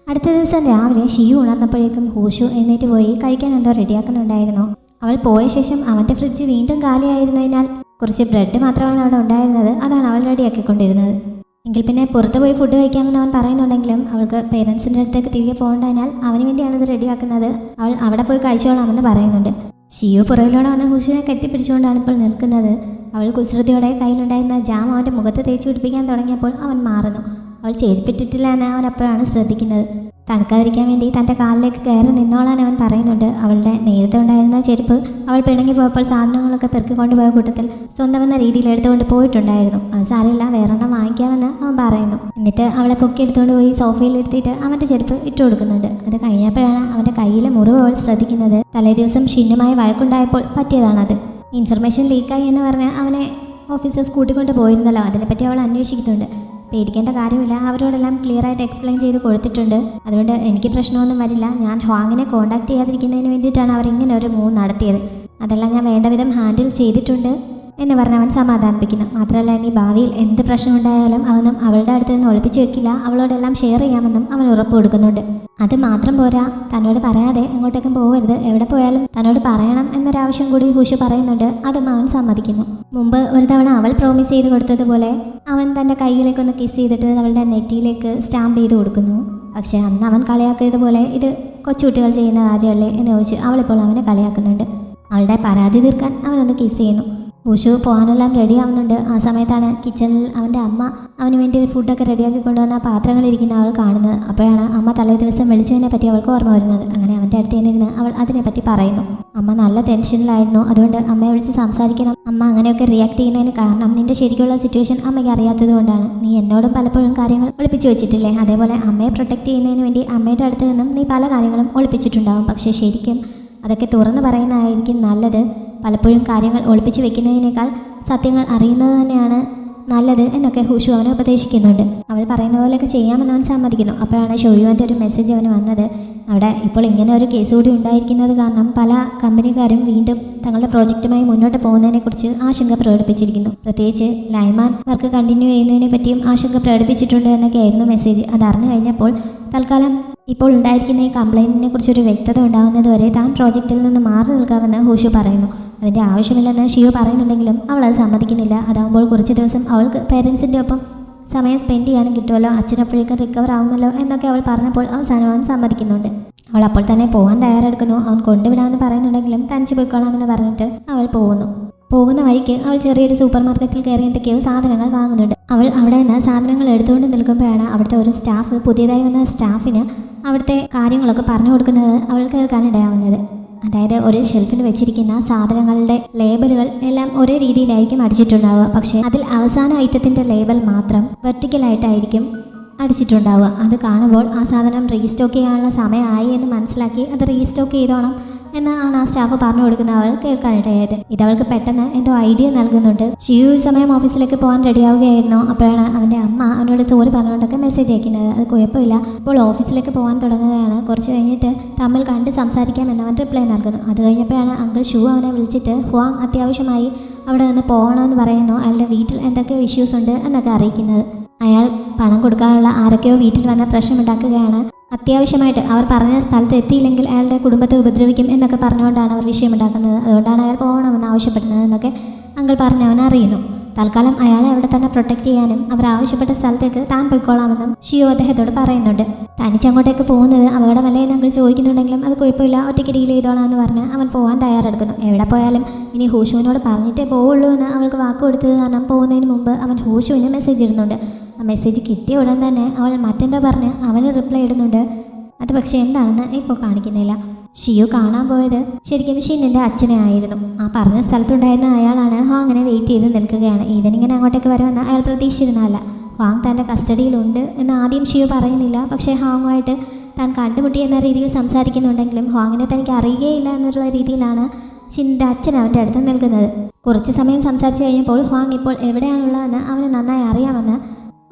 അടുത്ത ദിവസം രാവിലെ ഷിയു ഉണർന്നപ്പോഴേക്കും ഹൂഷു എഴുന്നേറ്റ് പോയി കഴിക്കാൻ എന്തോ റെഡിയാക്കുന്നുണ്ടായിരുന്നു. അവൾ പോയ ശേഷം അവൻ്റെ ഫ്രിഡ്ജ് വീണ്ടും കാലിയായിരുന്നതിനാൽ കുറച്ച് ബ്രെഡ് മാത്രമാണ് അവിടെ ഉണ്ടായിരുന്നത്. അതാണ് അവൾ റെഡിയാക്കിക്കൊണ്ടിരുന്നത്. എങ്കിൽ പിന്നെ പുറത്ത് പോയി ഫുഡ് കഴിക്കാമെന്ന് അവൻ പറയുന്നുണ്ടെങ്കിലും അവൾക്ക് പേരൻസിൻ്റെ അടുത്തേക്ക് തിരികെ പോകേണ്ടതിനാൽ അവന് വേണ്ടിയാണ് ഇത് റെഡിയാക്കുന്നത്. അവൾ അവിടെ പോയി കഴിച്ചോളാമെന്ന് പറയുന്നുണ്ട്. ഷിയു പുറകിലൂടെ വന്ന് ഹൂഷുവിനെ കെട്ടിപ്പിടിച്ചുകൊണ്ടാണ് ഇപ്പോൾ നിൽക്കുന്നത്. അവൾ കുസൃതിയോടെ കയ്യിലുണ്ടായിരുന്ന ജാം അവൻ്റെ മുഖത്ത് തേച്ച് പിടിപ്പിക്കാൻ തുടങ്ങിയപ്പോൾ അവൻ മാറുന്നു. അവൾ ചെയ്തിപ്പിട്ടിട്ടില്ല എന്ന് അവൻ അപ്പോഴാണ് ശ്രദ്ധിക്കുന്നത്. തണുക്കാതിരിക്കാൻ വേണ്ടി തൻ്റെ കാലിലേക്ക് കയറി നിന്നോളാൻ അവൻ പറയുന്നുണ്ട്. അവളുടെ നേരത്തെ ഉണ്ടായിരുന്ന ചെരുപ്പ് അവൾ പിണങ്ങി പോയപ്പോൾ സാധനങ്ങളൊക്കെ പെറുക്കിക്കൊണ്ടുപോയ കൂട്ടത്തിൽ സ്വന്തമെന്ന രീതിയിൽ എടുത്തുകൊണ്ട് പോയിട്ടുണ്ടായിരുന്നു. അത് സാരമില്ല, വേറെണ്ണം വാങ്ങിക്കാമെന്ന് അവൻ പറയുന്നു. എന്നിട്ട് അവളെ പൊക്കി എടുത്തുകൊണ്ട് പോയി സോഫയിൽ ഇരുത്തിയിട്ട് അവൻ്റെ ചെരുപ്പ് ഇട്ടു കൊടുക്കുന്നുണ്ട്. അത് കഴിഞ്ഞപ്പോഴാണ് അവൻ്റെ കയ്യിലെ മുറിവ് അവൾ ശ്രദ്ധിക്കുന്നത്. തലേ ദിവസം ഷിന്നുമായി വഴക്കുണ്ടായപ്പോൾ പറ്റിയതാണത്. ഇൻഫർമേഷൻ ലീക്കായി എന്ന് പറഞ്ഞ് അവനെ ഓഫീസേഴ്സ് കൂട്ടിക്കൊണ്ട് പോയിരുന്നല്ലോ. അതിനെപ്പറ്റി അവൾ അന്വേഷിക്കുന്നുണ്ട്. പേടിക്കേണ്ട കാര്യമില്ല, അവരോടെല്ലാം ക്ലിയറായിട്ട് എക്സ്പ്ലെയിൻ ചെയ്ത് കൊടുത്തിട്ടുണ്ട്. അതുകൊണ്ട് എനിക്ക് പ്രശ്നമൊന്നും വരില്ല. ഞാൻ ഹ്വാങ്ങിനെ കോൺടാക്ട് ചെയ്യാതിരിക്കുന്നതിന് വേണ്ടിയിട്ടാണ് അവർ ഇങ്ങനെ ഒരു മൂവ് നടത്തിയത്. അതെല്ലാം ഞാൻ വേണ്ട വിധം ഹാൻഡിൽ ചെയ്തിട്ടുണ്ട് എന്ന് പറഞ്ഞ് അവൻ സമാധാനിപ്പിക്കുന്നു. മാത്രമല്ല, ഇനി ഭാവിയിൽ എന്ത് പ്രശ്നമുണ്ടായാലും അതൊന്നും അവളുടെ അടുത്ത് നിന്ന് ഒളിപ്പിച്ച് വെക്കില്ല, അവളോടെല്ലാം ഷെയർ ചെയ്യാമെന്നും അവൻ ഉറപ്പ് കൊടുക്കുന്നുണ്ട്. അത് മാത്രം പോരാ, തന്നോട് പറയാതെ എങ്ങോട്ടേക്കും പോകരുത്, എവിടെ പോയാലും തന്നോട് പറയണം എന്നൊരാവശ്യം കൂടി ഹൂഷു പറയുന്നുണ്ട്. അതും അവൻ സമ്മതിക്കുന്നു. മുമ്പ് ഒരു തവണ അവൾ പ്രോമിസ് ചെയ്ത് കൊടുത്തതുപോലെ അവൻ തൻ്റെ കയ്യിലേക്കൊന്ന് കിസ് ചെയ്തിട്ട് അവളുടെ നെറ്റിയിലേക്ക് സ്റ്റാമ്പ് ചെയ്ത് കൊടുക്കുന്നു. പക്ഷേ അന്ന് അവൻ കളിയാക്കിയതുപോലെ ഇത് കൊച്ചുകുട്ടികൾ ചെയ്യുന്ന കാര്യമല്ലേ എന്ന് ചോദിച്ച് അവളിപ്പോൾ അവനെ കളിയാക്കുന്നുണ്ട്. അവളുടെ പരാതി തീർക്കാൻ അവനൊന്ന് കിസ് ചെയ്യുന്നു. ഹൂഷു പോകാനെല്ലാം റെഡി ആവുന്നുണ്ട്. ആ സമയത്താണ് കിച്ചണിൽ അവൻ്റെ അമ്മ അവന് വേണ്ടി ഫുഡൊക്കെ റെഡിയാക്കി കൊണ്ടുവന്ന പാത്രങ്ങളിരിക്കുന്ന അവൾ കാണുന്നത്. അപ്പോഴാണ് അമ്മ തലേ ദിവസം വിളിച്ചതിനെ പറ്റി അവൾക്ക് ഓർമ്മ വരുന്നത്. അങ്ങനെ അവൻ്റെ അടുത്ത് നിന്നിരുന്ന് അവൾ അതിനെപ്പറ്റി പറയുന്നു. അമ്മ നല്ല ടെൻഷനിലായിരുന്നു, അതുകൊണ്ട് അമ്മയെ വിളിച്ച് സംസാരിക്കണം. അമ്മ അങ്ങനെയൊക്കെ റിയാക്ട് ചെയ്യുന്നതിന് കാരണം നിന്റെ ശരിക്കുള്ള സിറ്റുവേഷൻ അമ്മയ്ക്ക് അറിയാത്തത് കൊണ്ടാണ്. നീ എന്നോടും പലപ്പോഴും കാര്യങ്ങൾ ഒളിപ്പിച്ച് വെച്ചിട്ടില്ലേ, അതേപോലെ അമ്മയെ പ്രൊട്ടക്ട് ചെയ്യുന്നതിന് വേണ്ടി അമ്മയുടെ അടുത്ത് നിന്നും നീ പല കാര്യങ്ങളും ഒളിപ്പിച്ചിട്ടുണ്ടാവും. പക്ഷേ ശരിക്കും അതൊക്കെ തുറന്ന് പറയുന്നതായിരിക്കും നല്ലത്. പലപ്പോഴും കാര്യങ്ങൾ ഒളിപ്പിച്ച് വെക്കുന്നതിനേക്കാൾ സത്യങ്ങൾ അറിയുന്നത് തന്നെയാണ് നല്ലത് എന്നൊക്കെ ഹൂഷു അവനെ ഉപദേശിക്കുന്നുണ്ട്. അവൾ പറയുന്ന പോലെയൊക്കെ ചെയ്യാമെന്ന് അവൻ സമ്മതിക്കുന്നു. അപ്പോഴാണ് ഷോയുവിൻ്റെ ഒരു മെസ്സേജ് അവന് വന്നത്. അവിടെ ഇപ്പോൾ ഇങ്ങനെ ഒരു കേസ് കൂടി ഉണ്ടായിരിക്കുന്നത് കാരണം പല കമ്പനിക്കാരും വീണ്ടും തങ്ങളുടെ പ്രോജക്റ്റുമായി മുന്നോട്ട് പോകുന്നതിനെക്കുറിച്ച് ആശങ്ക പ്രകടിപ്പിച്ചിരിക്കുന്നു. പ്രത്യേകിച്ച് ലൈമാൻ വർക്ക് കണ്ടിന്യൂ ചെയ്യുന്നതിനെ പറ്റിയും ആശങ്ക പ്രകടിപ്പിച്ചിട്ടുണ്ട് എന്നൊക്കെയായിരുന്നു മെസ്സേജ്. അതറിഞ്ഞു കഴിഞ്ഞപ്പോൾ തൽക്കാലം ഇപ്പോൾ ഉണ്ടായിരിക്കുന്ന ഈ കംപ്ലൈൻറ്റിനെ കുറിച്ചൊരു വ്യക്തത ഉണ്ടാകുന്നത് വരെ താൻ പ്രോജക്റ്റിൽ നിന്ന് മാറി നിൽക്കാമെന്ന് ഹൂഷു പറയുന്നു. അതിൻ്റെ ആവശ്യമില്ലെന്ന് ഷിയു പറയുന്നുണ്ടെങ്കിലും അവൾ അത് സമ്മതിക്കുന്നില്ല. അതാകുമ്പോൾ കുറച്ച് ദിവസം അവൾക്ക് പേരൻസിൻ്റെ ഒപ്പം സമയം സ്പെൻഡ് ചെയ്യാനും കിട്ടുമല്ലോ, അച്ഛനപ്പോഴേക്കും റിക്കവർ ആവുമല്ലോ എന്നൊക്കെ അവൾ പറഞ്ഞപ്പോൾ അവസാനം അവൻ സമ്മതിക്കുന്നുണ്ട്. അവൾ അപ്പോൾ തന്നെ പോകാൻ തയ്യാറെടുക്കുന്നു. അവൻ കൊണ്ടുവിടാമെന്ന് പറയുന്നുണ്ടെങ്കിലും തനിച്ച് പോയിക്കോളാമെന്ന് പറഞ്ഞിട്ട് അവൾ പോകുന്ന വഴിക്ക് അവൾ ചെറിയൊരു സൂപ്പർ മാർക്കറ്റിൽ കയറി എന്തൊക്കെയോ സാധനങ്ങൾ വാങ്ങുന്നുണ്ട്. അവൾ അവിടെ നിന്ന് സാധനങ്ങൾ എടുത്തുകൊണ്ട് നിൽക്കുമ്പോഴാണ് അവിടുത്തെ ഒരു സ്റ്റാഫ്, പുതിയതായി വന്ന സ്റ്റാഫിന് അവിടുത്തെ കാര്യങ്ങളൊക്കെ പറഞ്ഞു കൊടുക്കുന്നത് അവൾ കേൾക്കാനിടയാവുന്നത്. അതായത് ഒരു ഷെൽഫിൽ വെച്ചിരിക്കുന്ന സാധനങ്ങളുടെ ലേബലുകൾ എല്ലാം ഒരേ രീതിയിലായിരിക്കും അടിച്ചിട്ടുണ്ടാവുക. പക്ഷേ അതിൽ അവസാന ഐറ്റത്തിൻ്റെ ലേബൽ മാത്രം വെർട്ടിക്കലായിട്ടായിരിക്കും അടിച്ചിട്ടുണ്ടാവുക. അത് കാണുമ്പോൾ ആ സാധനം റീസ്റ്റോക്ക് ചെയ്യാനുള്ള സമയമായി എന്ന് മനസ്സിലാക്കി അത് റീസ്റ്റോക്ക് ചെയ്തോണം എന്നാണ് ആ സ്റ്റാഫ് പറഞ്ഞു കൊടുക്കുന്ന അവൾ കേൾക്കാനിടയായത്. ഇതവൾക്ക് പെട്ടെന്ന് എന്തോ ഐഡിയ നൽകുന്നുണ്ട്. ഷിയു ഈ സമയം ഓഫീസിലേക്ക് പോകാൻ റെഡിയാവുകയായിരുന്നു. അപ്പോഴാണ് അവൻ്റെ അമ്മ അവനോട് സോറി പറഞ്ഞുകൊണ്ടൊക്കെ മെസ്സേജ് അയക്കുന്നത്. അത് കുഴപ്പമില്ല, ഇപ്പോൾ ഓഫീസിലേക്ക് പോകാൻ തുടങ്ങുകയാണ്, കുറച്ച് കഴിഞ്ഞിട്ട് തമ്മിൽ കണ്ട് സംസാരിക്കാം എന്നവൻ റിപ്ലൈ നൽകുന്നു. അത് കഴിഞ്ഞപ്പോഴാണ് അങ്കിൾ ഷൂ അവനെ വിളിച്ചിട്ട് ഹ്വാങ് അത്യാവശ്യമായി അവിടെ നിന്ന് പോകണമെന്ന് പറയുന്നു. അയാളുടെ വീട്ടിൽ എന്തൊക്കെയോ ഇഷ്യൂസ് ഉണ്ട് എന്നൊക്കെ അറിയിക്കുന്നത്. അയാൾ പണം കൊടുക്കാനുള്ള ആരൊക്കെയോ വീട്ടിൽ വന്ന പ്രശ്നമുണ്ടാക്കുകയാണ്. അത്യാവശ്യമായിട്ട് അവർ പറഞ്ഞ സ്ഥലത്ത് എത്തിയില്ലെങ്കിൽ അയാളുടെ കുടുംബത്തെ ഉപദ്രവിക്കും എന്നൊക്കെ പറഞ്ഞുകൊണ്ടാണ് അവർ വിഷയമുണ്ടാക്കുന്നത്. അതുകൊണ്ടാണ് അയാൾ പോകണമെന്ന് ആവശ്യപ്പെടുന്നത് എന്നൊക്കെ അങ്കിൾ പറഞ്ഞ് അവൻ അറിയുന്നു. തൽക്കാലം അയാളെ അവിടെ തന്നെ പ്രൊട്ടക്ട് ചെയ്യാനും അവർ ആവശ്യപ്പെട്ട സ്ഥലത്തേക്ക് താൻ പോയിക്കോളാമെന്നും ഷിയോ അദ്ദേഹത്തോട് പറയുന്നുണ്ട്. തനിച്ചങ്ങോട്ടേക്ക് പോകുന്നത് അപകടമല്ലേ എന്ന് അങ്കിൾ ചോദിക്കുന്നുണ്ടെങ്കിലും അത് കുഴപ്പമില്ല, ഒറ്റയ്ക്ക് ഡീൽ ചെയ്തോളാം എന്ന് പറഞ്ഞ് അവൻ പോകാൻ തയ്യാറെടുക്കുന്നു. എവിടെ പോയാലും ഇനി ഹൂഷുവിനോട് പറഞ്ഞിട്ടേ പോവുള്ളൂ എന്ന് അവൾക്ക് വാക്ക് കൊടുത്തത് കാരണം പോകുന്നതിന് മുമ്പ് അവൻ ഹൂഷുവിന് മെസ്സേജ് ഇടുന്നുണ്ട്. ആ മെസ്സേജ് കിട്ടിയ ഉടൻ തന്നെ അവൾ മറ്റെന്താ പറഞ്ഞ് അവന് റിപ്ലൈ ഇടുന്നുണ്ട്. അത് പക്ഷേ എന്താണെന്ന് ഇപ്പോൾ കാണിക്കുന്നില്ല. ഷിയു കാണാൻ പോയത് ശരിക്കും ഷിന്നിൻ്റെ അച്ഛനെ ആയിരുന്നു. ആ പറഞ്ഞ സ്ഥലത്തുണ്ടായിരുന്ന അയാളാണ് ഹ്വാങ്ങിനെ വെയിറ്റ് ചെയ്ത് നിൽക്കുകയാണ്. ഇവനിങ്ങനെ അങ്ങോട്ടേക്ക് വരുമെന്ന് അയാൾ പ്രതീക്ഷിച്ചിരുന്നല്ല. ഹ്വാങ് തൻ്റെ കസ്റ്റഡിയിലുണ്ട് എന്ന് ആദ്യം ഷിയു പറയുന്നില്ല. പക്ഷേ ഹ്വാങ്ങുമായിട്ട് താൻ കണ്ടുമുട്ടി എന്ന രീതിയിൽ സംസാരിക്കുന്നുണ്ടെങ്കിലും ഹ്വാങ്ങിനെ തനിക്ക് അറിയുകയില്ല എന്നുള്ള രീതിയിലാണ് ഷിന്നിൻ്റെ അച്ഛൻ അവൻ്റെ അടുത്ത് നിൽക്കുന്നത്. കുറച്ച് സമയം സംസാരിച്ച് കഴിഞ്ഞപ്പോൾ ഹ്വാങ് ഇപ്പോൾ എവിടെയാണുള്ളതെന്ന് അവന് നന്നായി അറിയാമെന്ന്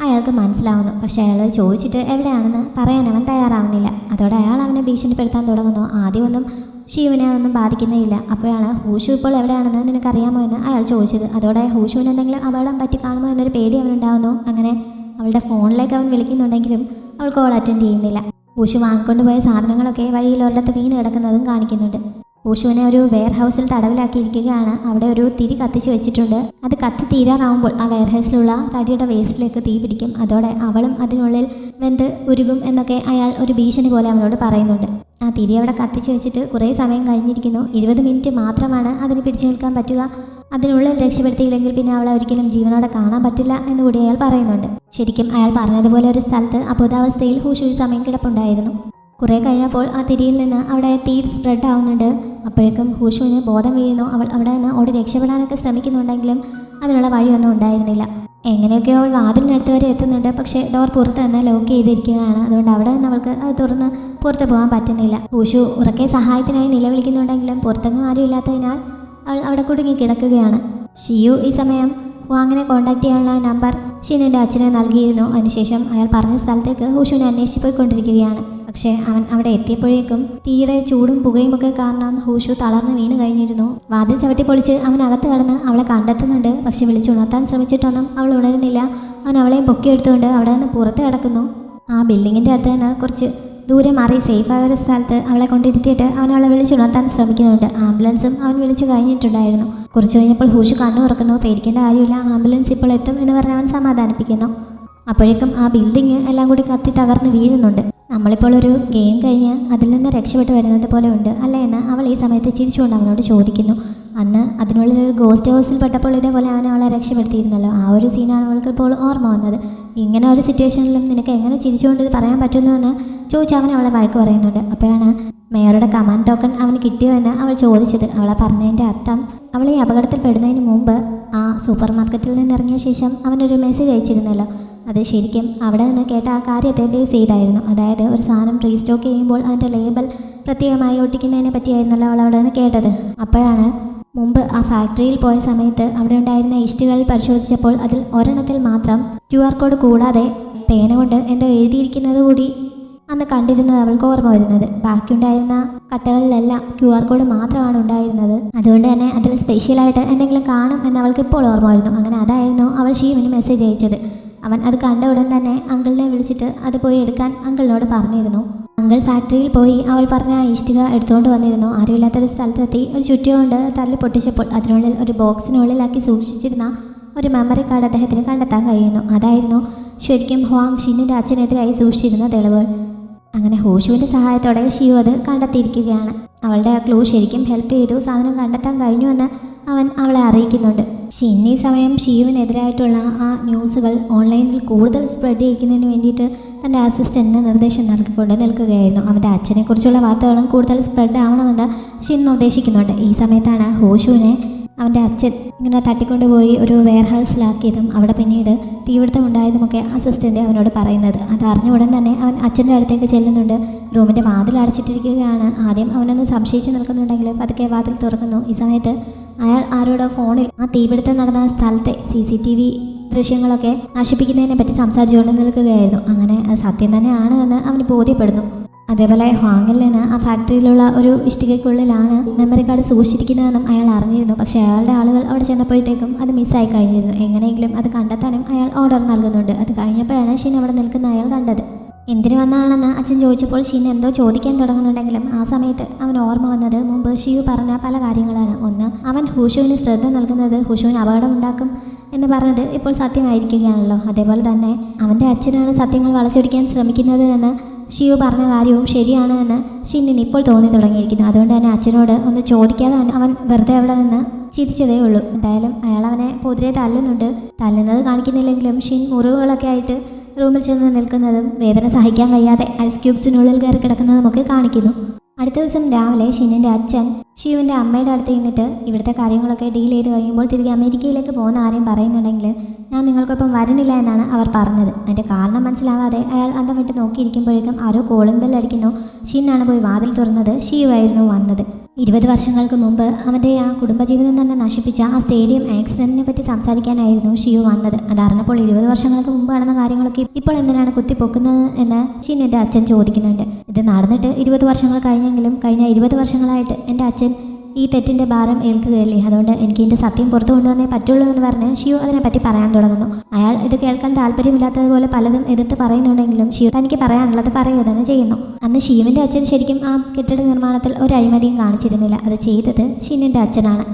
അയാൾക്ക് മനസ്സിലാവുന്നു. പക്ഷേ അയാൾ ചോദിച്ചിട്ട് എവിടെയാണെന്ന് പറയാൻ അവൻ തയ്യാറാവുന്നില്ല. അതോടെ അയാൾ അവനെ ഭീഷണിപ്പെടുത്താൻ തുടങ്ങുന്നു. ആദ്യമൊന്നും ഷിയുവിനെ അതൊന്നും ബാധിക്കുന്നേയില്ല. അപ്പോഴാണ് ഹൂഷു ഇപ്പോൾ എവിടെയാണെന്ന് നിനക്കറിയാമോ എന്ന് അയാൾ ചോദിച്ചത്. അതോടെ ഹൂഷുവിന് എന്തെങ്കിലും അപകടം പറ്റി കാണുമോ എന്നൊരു പേടി അവനുണ്ടാവുന്നു. അങ്ങനെ അവളുടെ ഫോണിലേക്ക് അവൻ വിളിക്കുന്നുണ്ടെങ്കിലും അവൾ കോൾ അറ്റൻഡ് ചെയ്യുന്നില്ല. ഹൂഷു വാങ്ങിക്കൊണ്ടുപോയ സാധനങ്ങളൊക്കെ വഴിയിൽ ഒരിടത്ത് വീണ് കിടക്കുന്നതും കാണിക്കുന്നുണ്ട്. ഹൂഷുവിനെ ഒരു വെയർ ഹൗസിൽ തടവിലാക്കിയിരിക്കുകയാണ്. അവിടെ ഒരു തിരി കത്തിച്ച് വെച്ചിട്ടുണ്ട്. അത് കത്തി തീരാറാവുമ്പോൾ ആ വെയർ ഹൗസിലുള്ള തടിയുടെ വേസ്റ്റിലേക്ക് തീ പിടിക്കും. അതോടെ അവളും അതിനുള്ളിൽ വെന്ത് ഉരുകും എന്നൊക്കെ അയാൾ ഒരു ഭീഷണി പോലെ അവനോട് പറയുന്നുണ്ട്. ആ തിരി അവിടെ കത്തിച്ച് വെച്ചിട്ട് കുറേ സമയം കഴിഞ്ഞിരിക്കുന്നു. 20 മിനിറ്റ് മാത്രമാണ് അതിന് പിടിച്ചു നിൽക്കാൻ പറ്റുക. അതിനുള്ളിൽ രക്ഷപ്പെടുത്തിയില്ലെങ്കിൽ പിന്നെ അവളെ ഒരിക്കലും ജീവനോടെ കാണാൻ പറ്റില്ല എന്നുകൂടി അയാൾ പറയുന്നുണ്ട്. ശരിക്കും അയാൾ പറഞ്ഞതുപോലെ ഒരു സ്ഥലത്ത് അബോധാവസ്ഥയിൽ ഹൂഷു ഈ സമയം കിടപ്പുണ്ടായിരുന്നു. കുറേ കഴിഞ്ഞപ്പോൾ ആ തിരിയിൽ നിന്ന് അവിടെ തീ സ്പ്രെഡ് ആവുന്നുണ്ട്. അപ്പോഴേക്കും ഹൂഷുവിന് ബോധം വീഴുന്നു. അവൾ അവിടെ നിന്ന് ഓടി രക്ഷപ്പെടാനൊക്കെ ശ്രമിക്കുന്നുണ്ടെങ്കിലും അതിനുള്ള വഴിയൊന്നും ഉണ്ടായിരുന്നില്ല. എങ്ങനെയൊക്കെയോ അവൾ വാതിലിനടുത്ത് വരെ എത്തുന്നുണ്ട്. പക്ഷേ ഡോർ പുറത്ത് നിന്ന് ലോക്ക് ചെയ്തിരിക്കുകയാണ്. അതുകൊണ്ട് അവിടെ നിന്ന് അവൾക്ക് അത് തുറന്ന് പുറത്ത് പോകാൻ പറ്റുന്നില്ല. ഹൂഷു ഉറക്കെ സഹായത്തിനായി നിലവിളിക്കുന്നുണ്ടെങ്കിലും പുറത്തെങ്ങും ആരും ഇല്ലാത്തതിനാൽ അവൾ അവിടെ കുടുങ്ങി കിടക്കുകയാണ്. ഷിയു ഈ സമയം വാങ്ങിനെ കോൺടാക്ട് ചെയ്യാനുള്ള നമ്പർ ഷിനുവിൻ്റെ അച്ഛനെ നൽകിയിരുന്നു. അതിനുശേഷം അയാൾ പറഞ്ഞ സ്ഥലത്തേക്ക് ഹൂഷുവിനെ അന്വേഷിച്ച് പോയിക്കൊണ്ടിരിക്കുകയാണ്. പക്ഷേ അവൻ അവിടെ എത്തിയപ്പോഴേക്കും തീയുടെ ചൂടും പുകയും ഒക്കെ കാരണം ഹൂഷു തളർന്ന് വീണ് കഴിഞ്ഞിരുന്നു. വാതിൽ ചവിട്ടി പൊളിച്ച് അവൻ അകത്ത് കടന്ന് അവളെ കണ്ടെത്തുന്നുണ്ട്. പക്ഷെ വിളിച്ചുണർത്താൻ ശ്രമിച്ചിട്ടൊന്നും അവൾ ഉണരുന്നില്ല. അവൻ അവളെയും പൊക്കിയെടുത്തുകൊണ്ട് അവിടെ നിന്ന് പുറത്ത് കിടക്കുന്നു. ആ ബിൽഡിങ്ങിൻ്റെ അടുത്ത് നിന്ന് കുറച്ച് ദൂരെ മാറി സേഫായ ഒരു സ്ഥലത്ത് അവളെ കൊണ്ടിരുത്തിയിട്ട് അവൻ അവളെ വിളിച്ചുണർത്താൻ ശ്രമിക്കുന്നുണ്ട്. ആംബുലൻസും അവൻ വിളിച്ചു കഴിഞ്ഞിട്ടുണ്ടായിരുന്നു. കുറച്ച് കഴിഞ്ഞപ്പോൾ ഹൂഷു കണ്ണു തുറക്കുന്നു. പേടിക്കേണ്ട കാര്യമില്ല, ആംബുലൻസ് ഇപ്പോൾ എത്തും എന്ന് പറഞ്ഞ് അവൻ സമാധാനിപ്പിക്കുന്നു. അപ്പോഴേക്കും ആ ബിൽഡിങ് എല്ലാം കൂടി കത്തി തകർന്ന് വീഴുന്നുണ്ട്. നമ്മളിപ്പോൾ ഒരു ഗെയിം കഴിഞ്ഞ് അതിൽ നിന്ന് രക്ഷപ്പെട്ട് വരുന്നത് പോലെ ഉണ്ട് അല്ലേ എന്ന് അവൾ ഈ സമയത്ത് ചിരിച്ചുകൊണ്ട് അവനോട് ചോദിക്കുന്നു. അന്ന് അതിനുള്ളിൽ ഒരു ഗോസ്റ്റ് ഹൗസിൽ പെട്ടപ്പോൾ ഇതേപോലെ അവൻ അവളെ രക്ഷപ്പെടുത്തിയിരുന്നല്ലോ. ആ ഒരു സീനാണ് അവൾക്ക് ഇപ്പോൾ ഓർമ്മ വന്നത്. ഇങ്ങനെ ഒരു സിറ്റുവേഷനിലും നിനക്ക് എങ്ങനെ ചിരിച്ചുകൊണ്ട് ഇത് പറയാൻ പറ്റുന്നുവെന്ന് ചോദിച്ച് അവൻ അവളെ വഴക്ക് പറയുന്നുണ്ട്. അപ്പോഴാണ് മേയറുടെ കമാൻഡ് ടോക്കൺ അവന് കിട്ടിയോ എന്ന് അവൾ ചോദിച്ചത്. അവളെ പറഞ്ഞതിൻ്റെ അർത്ഥം അവൾ ഈ അപകടത്തിൽ പെടുന്നതിന് മുമ്പ് ആ സൂപ്പർ മാർക്കറ്റിൽ നിന്നിറങ്ങിയ ശേഷം അവനൊരു മെസ്സേജ് അയച്ചിരുന്നല്ലോ. അത് ശരിക്കും അവിടെ നിന്ന് കേട്ട ആ കാര്യത്തെ ബേസ് ചെയ്തായിരുന്നു. അതായത് ഒരു സാധനം റീസ്റ്റോക്ക് ചെയ്യുമ്പോൾ അതിൻ്റെ ലേബൽ പ്രത്യേകമായി ഒട്ടിക്കുന്നതിനെ പറ്റിയായിരുന്നല്ലോ അവൾ അവിടെ നിന്ന് കേട്ടത്. അപ്പോഴാണ് മുമ്പ് ആ ഫാക്ടറിയിൽ പോയ സമയത്ത് അവിടെ ഉണ്ടായിരുന്ന ഇഷ്ടികൾ പരിശോധിച്ചപ്പോൾ അതിൽ ഒരെണ്ണത്തിൽ മാത്രം QR കോഡ് കൂടാതെ പേന കൊണ്ട് എന്തോ എഴുതിയിരിക്കുന്നത് കൂടി അന്ന് കണ്ടിരുന്നത് അവൾക്ക് ഓർമ്മ വരുന്നത്. ബാക്കിയുണ്ടായിരുന്ന കട്ടകളിലെല്ലാം QR കോഡ് മാത്രമാണ് ഉണ്ടായിരുന്നത്. അതുകൊണ്ട് തന്നെ അതിൽ സ്പെഷ്യലായിട്ട് എന്തെങ്കിലും കാണും എന്ന് അവൾക്ക് ഇപ്പോൾ ഓർമ്മ വരുന്നു. അങ്ങനെ അതായിരുന്നു അവൾ ഷീവിന് മെസ്സേജ് അയച്ചത്. അവൻ അത് കണ്ട ഉടൻ തന്നെ അങ്കിളിനെ വിളിച്ചിട്ട് അത് പോയി എടുക്കാൻ അങ്കിളിനോട് പറഞ്ഞിരുന്നു. അങ്കിൾ ഫാക്ടറിയിൽ പോയി അവൾ പറഞ്ഞ ആ ഇഷ്ടിക എടുത്തുകൊണ്ട് വന്നിരുന്നു. ആരുമില്ലാത്തൊരു സ്ഥലത്തെത്തി ഒരു ചുറ്റിക കൊണ്ട് തല്ലി പൊട്ടിച്ചപ്പോൾ അതിനുള്ളിൽ ഒരു ബോക്സിനുള്ളിലാക്കി സൂക്ഷിച്ചിരുന്ന ഒരു മെമ്മറി കാർഡ് അദ്ദേഹത്തിന് കണ്ടെത്താൻ കഴിയുന്നു. അതായിരുന്നു ശരിക്കും ഹുവാങ് ഷിന്നിൻ്റെ അച്ഛനെതിരായി സൂക്ഷിച്ചിരുന്ന തെളിവുകൾ. അങ്ങനെ ഹൂഷുവിൻ്റെ സഹായത്തോടെ ഷിയു അത് കണ്ടെത്തിയിരിക്കുകയാണ്. അവളുടെ ആ ക്ലൂ ശരിക്കും ഹെൽപ്പ് ചെയ്തു. സാധനം കണ്ടെത്താൻ കഴിഞ്ഞുവെന്ന് അവൻ അവളെ അറിയിക്കുന്നുണ്ട്. ഷിൻ ഈ സമയം ഷിയുവിനെതിരായിട്ടുള്ള ആ ന്യൂസുകൾ ഓൺലൈനിൽ കൂടുതൽ സ്പ്രെഡ് ചെയ്യിക്കുന്നതിന് വേണ്ടിയിട്ട് തൻ്റെ അസിസ്റ്റൻറ്റിന് നിർദ്ദേശം നൽകിക്കൊണ്ട് നിൽക്കുകയായിരുന്നു. അവൻ്റെ അച്ഛനെക്കുറിച്ചുള്ള വാർത്തകളും കൂടുതൽ സ്പ്രെഡ് ആവണമെന്ന് ഷിൻ നിർദ്ദേശിക്കുന്നുണ്ട്. ഈ സമയത്താണ് ഹൂഷുവിനെ അവൻ്റെ അച്ഛൻ ഇങ്ങനെ തട്ടിക്കൊണ്ടുപോയി ഒരു വെയർ ഹൗസിലാക്കിയതും അവിടെ പിന്നീട് തീപിടുത്തം ഉണ്ടായതുമൊക്കെ അസിസ്റ്റൻ്റ് അവനോട് പറയുന്നത്. അത് അറിഞ്ഞ ഉടൻ തന്നെ അവൻ അച്ഛൻ്റെ അടുത്തേക്ക് ചെല്ലുന്നുണ്ട്. റൂമിൻ്റെ വാതിൽ അടച്ചിട്ടിരിക്കുകയാണ്. ആദ്യം അവനൊന്ന് സംശയിച്ച് നിൽക്കുന്നുണ്ടെങ്കിൽ പതുക്കെ വാതിൽ തുറക്കുന്നു. ഈ സമയത്ത് അയാൾ ആരോടോ ഫോണിൽ ആ തീപിടുത്തം നടന്ന സ്ഥലത്തെ CCTV ദൃശ്യങ്ങളൊക്കെ നശിപ്പിക്കുന്നതിനെ പറ്റി സംസാരിച്ചുകൊണ്ട് നിൽക്കുകയായിരുന്നു. അങ്ങനെ അത് സത്യം തന്നെയാണ് എന്ന് അവന് ബോധ്യപ്പെടുന്നു. അതേപോലെ ഹ്വാങ്ങിൽ നിന്ന് ആ ഫാക്ടറിയിലുള്ള ഒരു ഇഷ്ടികയ്ക്കുള്ളിലാണ് മെമ്മറി കാർഡ് സൂക്ഷിച്ചിരിക്കുന്നതെന്നും അയാൾ അറിഞ്ഞിരുന്നു. പക്ഷേ അയാളുടെ ആളുകൾ അവിടെ ചെന്നപ്പോഴത്തേക്കും അത് മിസ്സായി കഴിഞ്ഞിരുന്നു. എങ്ങനെയെങ്കിലും അത് കണ്ടെത്താനും അയാൾ ഓർഡർ നൽകുന്നുണ്ട്. അത് കഴിഞ്ഞപ്പോഴാണ് ഷിൻ അവിടെ നിൽക്കുന്ന അയാൾ കണ്ടത്. എന്തിനു വന്നാണെന്ന് അച്ഛൻ ചോദിച്ചപ്പോൾ ഷിൻ എന്തോ ചോദിക്കാൻ തുടങ്ങുന്നുണ്ടെങ്കിലും ആ സമയത്ത് അവൻ ഓർമ്മ വന്നത് മുമ്പ് ഷിയു പറഞ്ഞ പല കാര്യങ്ങളാണ്. ഒന്ന്, അവൻ ഹൂഷുവിന് ശ്രദ്ധ നൽകുന്നത് ഹൂഷുവിന് അപകടമുണ്ടാക്കും എന്ന് പറഞ്ഞത് ഇപ്പോൾ സത്യമായിരിക്കുകയാണല്ലോ. അതേപോലെ തന്നെ അവൻ്റെ അച്ഛനാണ് സത്യങ്ങൾ വളച്ചൊടിക്കാൻ ശ്രമിക്കുന്നത് എന്ന് ഷിയു പറഞ്ഞ കാര്യവും ശരിയാണ് എന്ന് ഷിന്നിന് ഇപ്പോൾ തോന്നി തുടങ്ങിയിരിക്കുന്നു. അതുകൊണ്ട് തന്നെ അച്ഛനോട് ഒന്ന് ചോദിക്കാതെ അവൻ വെറുതെ അവിടെ നിന്ന് ചിരിച്ചതേ ഉള്ളൂ. എന്തായാലും അയാൾ അവനെ പൊതിരെ തല്ലുന്നുണ്ട്. തല്ലുന്നത് കാണിക്കുന്നില്ലെങ്കിലും ഷിൻ മുറിവുകളൊക്കെ ആയിട്ട് റൂമിൽ ചെന്ന് നിൽക്കുന്നതും വേദന സഹിക്കാൻ വയ്യാതെ ഐസ് ക്യൂബ്സിനുള്ളിൽ കയറി കിടക്കുന്നതുമൊക്കെ കാണിക്കുന്നു. അടുത്ത ദിവസം രാവിലെ ഷിന്നിൻ്റെ അച്ഛൻ ഷിയുവിൻ്റെ അമ്മയുടെ അടുത്ത് നിന്നിട്ട് ഇവിടുത്തെ കാര്യങ്ങളൊക്കെ ഡീൽ ചെയ്ത് കഴിയുമ്പോൾ തിരികെ അമേരിക്കയിലേക്ക് പോകുന്ന ആരെയും പറയുന്നുണ്ടെങ്കിൽ ഞാൻ നിങ്ങൾക്കൊപ്പം വരുന്നില്ല എന്നാണ് അവർ പറഞ്ഞത്. അതിൻ്റെ കാരണം മനസ്സിലാവാതെ അയാൾ അന്തം വിട്ട് നോക്കിയിരിക്കുമ്പോഴേക്കും ആരോ കോളിംഗ് ബെൽ അടിക്കുന്നു. ഷിന്നാണ് പോയി വാതിൽ തുറന്നത്. ഷിയു ആയിരുന്നു വന്നത്. 20 വർഷങ്ങൾക്ക് മുമ്പ് അവൻ്റെ ആ കുടുംബജീവിതം തന്നെ നശിപ്പിച്ച ആ സ്റ്റേഡിയം ആക്സിഡൻറ്റിനെ പറ്റി സംസാരിക്കാനായിരുന്നു ഷിയു വന്നത്. അതറിഞ്ഞപ്പോൾ 20 വർഷങ്ങൾക്ക് മുമ്പ് നടന്ന കാര്യങ്ങളൊക്കെ ഇപ്പോൾ എന്തിനാണ് കുത്തിപ്പൊക്കുന്നത് എന്ന് ഷിന്നിൻ്റെ അച്ഛൻ ചോദിക്കുന്നുണ്ട്. ഇത് നടന്നിട്ട് 20 വർഷങ്ങൾ കഴിഞ്ഞെങ്കിലും കഴിഞ്ഞ 20 വർഷങ്ങളായിട്ട് എൻ്റെ അച്ഛൻ ഈ തെറ്റിൻ്റെ ഭാരം ഏൽക്കുകയല്ലേ, അതുകൊണ്ട് എനിക്ക് എൻ്റെ സത്യം പുറത്തു കൊണ്ടുവന്നേ പറ്റുള്ളൂ എന്ന് പറഞ്ഞ് ഷിയു അതിനെപ്പറ്റി പറയാൻ തുടങ്ങുന്നു. അയാൾ ഇത് കേൾക്കാൻ താല്പര്യമില്ലാത്തതുപോലെ പലതും എതിർത്ത് പറയുന്നുണ്ടെങ്കിലും ഷിയു തനിക്ക് പറയാനുള്ളത് പറയുക തന്നെ ചെയ്യുന്നു. അന്ന് ഷിയുവിൻ്റെ അച്ഛൻ ശരിക്കും ആ കെട്ടിട നിർമ്മാണത്തിൽ ഒരു അഴിമതിയും കാണിച്ചിരുന്നില്ല. അത് ചെയ്തത് ഷിന്നിൻ്റെ അച്ഛനാണ്.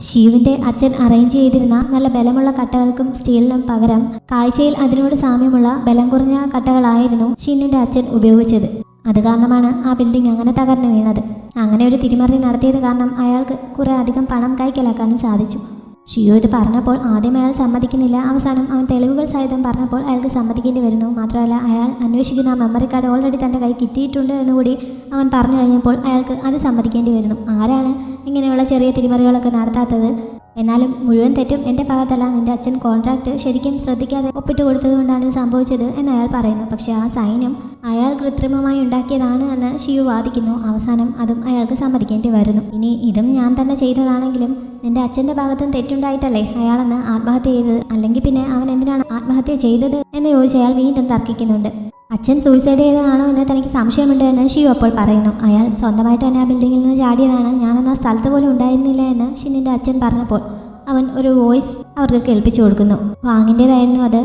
ഷിയുവിൻ്റെ അച്ഛൻ അറേഞ്ച് ചെയ്തിരുന്ന നല്ല ബലമുള്ള കട്ടകൾക്കും സ്റ്റീലിനും പകരം കാഴ്ചയിൽ അതിനോട് സാമ്യമുള്ള ബലം കുറഞ്ഞ കട്ടകളായിരുന്നു ഷിന്നിൻ്റെ അച്ഛൻ ഉപയോഗിച്ചത്. അത് കാരണമാണ് ആ ബിൽഡിംഗ് അങ്ങനെ തകർന്നു വീണത്. അങ്ങനെ ഒരു തിരിമറി നടത്തിയത് കാരണം അയാൾക്ക് കുറെ അധികം പണം കൈക്കലാക്കാനും സാധിച്ചു. ഷിയു ഇത് പറഞ്ഞപ്പോൾ ആദ്യം അയാൾ സമ്മതിക്കുന്നില്ല. അവസാനം അവൻ തെളിവുകൾ സഹിതം പറഞ്ഞപ്പോൾ അയാൾക്ക് സമ്മതിക്കേണ്ടി വരുന്നു. മാത്രമല്ല അയാൾ അന്വേഷിക്കുന്ന ആ മെമ്മറി കാർഡ് ഓൾറെഡി തൻ്റെ കൈ കിട്ടിയിട്ടുണ്ട് എന്നുകൂടി അവൻ പറഞ്ഞു കഴിഞ്ഞപ്പോൾ അയാൾക്ക് അത് സമ്മതിക്കേണ്ടി വരുന്നു. ആരാണ് ഇങ്ങനെയുള്ള ചെറിയ തിരിമറികളൊക്കെ നടത്താത്തത്? എന്നാലും മുഴുവൻ തെറ്റും എൻ്റെ ഭാഗത്തല്ല, നിൻ്റെ അച്ഛൻ കോൺട്രാക്റ്റ് ശരിക്കും ശ്രദ്ധിക്കാതെ ഒപ്പിട്ട് കൊടുത്തതുകൊണ്ടാണ് സംഭവിച്ചത് എന്ന് അയാൾ പറയുന്നു. പക്ഷേ ആ സൈനും അയാൾ കൃത്രിമമായി ഉണ്ടാക്കിയതാണ് എന്ന് ഷിയു വാദിക്കുന്നു. അവസാനം അതും അയാൾക്ക് സമ്മതിക്കേണ്ടി വരുന്നു. ഇനി ഇതും ഞാൻ തന്നെ ചെയ്തതാണെങ്കിലും നിൻ്റെ അച്ഛൻ്റെ ഭാഗത്തും തെറ്റുണ്ടായിട്ടല്ലേ അയാളെന്ന് ആത്മഹത്യ ചെയ്തത്, അല്ലെങ്കിൽ പിന്നെ അവൻ എന്തിനാണ് ആത്മഹത്യ ചെയ്തത് എന്ന് ചോദിച്ച് അയാൾ വീണ്ടും തർക്കിക്കുന്നുണ്ട്. അച്ഛൻ സൂയിസൈഡ് ചെയ്തതാണോ എന്ന് തനിക്ക് സംശയമുണ്ട് എന്ന് ഷിയു അപ്പോൾ പറയുന്നു. അയാൾ സ്വന്തമായിട്ട് തന്നെ ആ ബിൽഡിങ്ങിൽ നിന്ന് ചാടിയതാണ്, ഞാനൊന്ന് ആ സ്ഥലത്ത് പോലും ഉണ്ടായിരുന്നില്ല എന്ന് ഷിന്നിൻ്റെ അച്ഛൻ പറഞ്ഞപ്പോൾ അവൻ ഒരു വോയിസ് അവർക്ക് കേൾപ്പിച്ചു കൊടുക്കുന്നു. വാങ്ങിൻ്റേതായിരുന്നു അത്.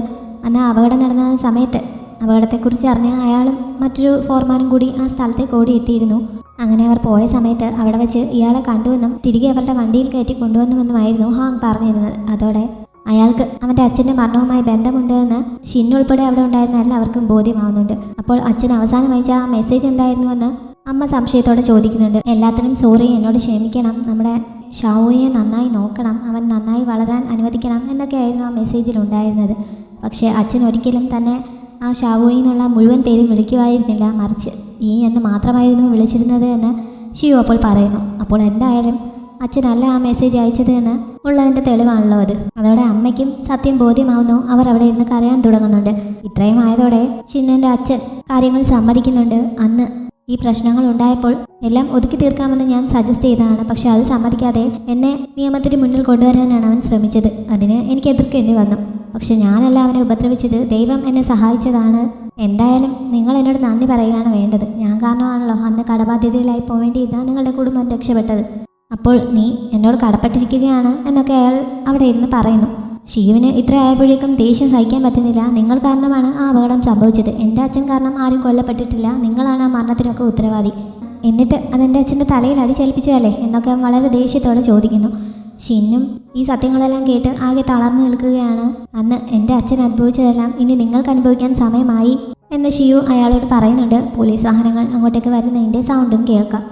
അന്ന് അപകടം നടന്ന സമയത്ത് അപകടത്തെക്കുറിച്ച് അറിഞ്ഞ് അയാളും മറ്റൊരു ഫോർമാനും കൂടി ആ സ്ഥലത്തേക്ക് ഓടിയെത്തിയിരുന്നു. അങ്ങനെ അവർ പോയ സമയത്ത് അവിടെ വെച്ച് ഇയാളെ കണ്ടുവെന്നും തിരികെ അവരുടെ വണ്ടിയിൽ കയറ്റി കൊണ്ടുവന്നുവെന്നുമായിരുന്നു ഹാങ് പറഞ്ഞിരുന്നത്. അതോടെ അയാൾക്ക് അവൻ്റെ അച്ഛൻ്റെ മരണവുമായി ബന്ധമുണ്ട് എന്ന് ഷിന്നുൾപ്പെടെ അവിടെ ഉണ്ടായിരുന്ന എല്ലാവർക്കും ബോധ്യമാവുന്നുണ്ട്. അപ്പോൾ അച്ഛൻ അവസാനം അയച്ച ആ മെസ്സേജ് എന്തായിരുന്നുവെന്ന് അമ്മ സംശയത്തോടെ ചോദിക്കുന്നുണ്ട്. എല്ലാത്തിനും സോറി, എന്നോട് ക്ഷമിക്കണം, നമ്മുടെ ഷാവോയെ നന്നായി നോക്കണം, അവൻ നന്നായി വളരാൻ അനുവദിക്കണം എന്നൊക്കെയായിരുന്നു ആ മെസ്സേജിൽ ഉണ്ടായിരുന്നത്. പക്ഷേ അച്ഛൻ ഒരിക്കലും തന്നെ ആ ഷാവോയി എന്നുള്ള മുഴുവൻ പേരും വിളിക്കുമായിരുന്നില്ല, മറിച്ച് ഈ എന്ന് മാത്രമായിരുന്നു വിളിച്ചിരുന്നത് എന്ന് ഷിയു അപ്പോൾ പറയുന്നു. അപ്പോൾ എന്തായാലും അച്ഛനല്ല ആ മെസ്സേജ് അയച്ചത് എന്ന് ഉള്ളതിൻ്റെ തെളിവാണല്ലോ അത്. അതോടെ അമ്മയ്ക്കും സത്യം ബോധ്യമാവുന്നു. അവർ അവിടെ ഇരുന്ന് കരയാൻ തുടങ്ങുന്നുണ്ട്. ഇത്രയും ആയതോടെ ഷിന്നിൻ്റെ അച്ഛൻ കാര്യങ്ങൾ സമ്മതിക്കുന്നുണ്ട്. അന്ന് ഈ പ്രശ്നങ്ങൾ ഉണ്ടായപ്പോൾ എല്ലാം ഒതുക്കി തീർക്കാമെന്ന് ഞാൻ സജസ്റ്റ് ചെയ്തതാണ്, പക്ഷെ അത് സമ്മതിക്കാതെ എന്നെ നിയമത്തിന് മുന്നിൽ കൊണ്ടുവരാനാണ് അവൻ ശ്രമിച്ചത്. അതിന് എനിക്ക് എതിർക്കേണ്ടി വന്നു. പക്ഷെ ഞാനല്ല അവനെ ഉപദ്രവിച്ചത്, ദൈവം എന്നെ സഹായിച്ചതാണ്. എന്തായാലും നിങ്ങൾ എന്നോട് നന്ദി പറയുകയാണ് വേണ്ടത്. ഞാൻ കാരണമാണല്ലോ അന്ന് കടബാധ്യതയിലായി പോവേണ്ടിയിരുന്ന നിങ്ങളുടെ കുടുംബം രക്ഷപ്പെട്ടത്. അപ്പോൾ നീ എന്നോട് കടപ്പെട്ടിരിക്കുകയാണ് എന്നൊക്കെ അയാൾ അവിടെ ഇരുന്ന് പറയുന്നു. ഷിയുവിന് ഇത്ര ആയപ്പോഴേക്കും ദേഷ്യം സഹിക്കാൻ പറ്റുന്നില്ല. നിങ്ങൾ കാരണമാണ് ആ അപകടം സംഭവിച്ചത്, എൻ്റെ അച്ഛൻ കാരണം ആരും കൊല്ലപ്പെട്ടിട്ടില്ല, നിങ്ങളാണ് ആ മരണത്തിനൊക്കെ ഉത്തരവാദി. എന്നിട്ട് അതെൻ്റെ അച്ഛൻ്റെ തലയിൽ അടിച്ചേൽപ്പിച്ചതല്ലേ എന്നൊക്കെ വളരെ ദേഷ്യത്തോടെ ചോദിക്കുന്നു. ഷിന്നും ഈ സത്യങ്ങളെല്ലാം കേട്ട് ആകെ തളർന്നു നിൽക്കുകയാണ്. അന്ന് എൻ്റെ അച്ഛൻ അനുഭവിച്ചതെല്ലാം ഇനി നിങ്ങൾക്ക് അനുഭവിക്കാൻ സമയമായി എന്ന് ഷിയു അയാളോട് പറയുന്നുണ്ട്. പോലീസ് വാഹനങ്ങൾ അങ്ങോട്ടേക്ക് വരുന്നതിൻ്റെ സൗണ്ടും കേൾക്കാം.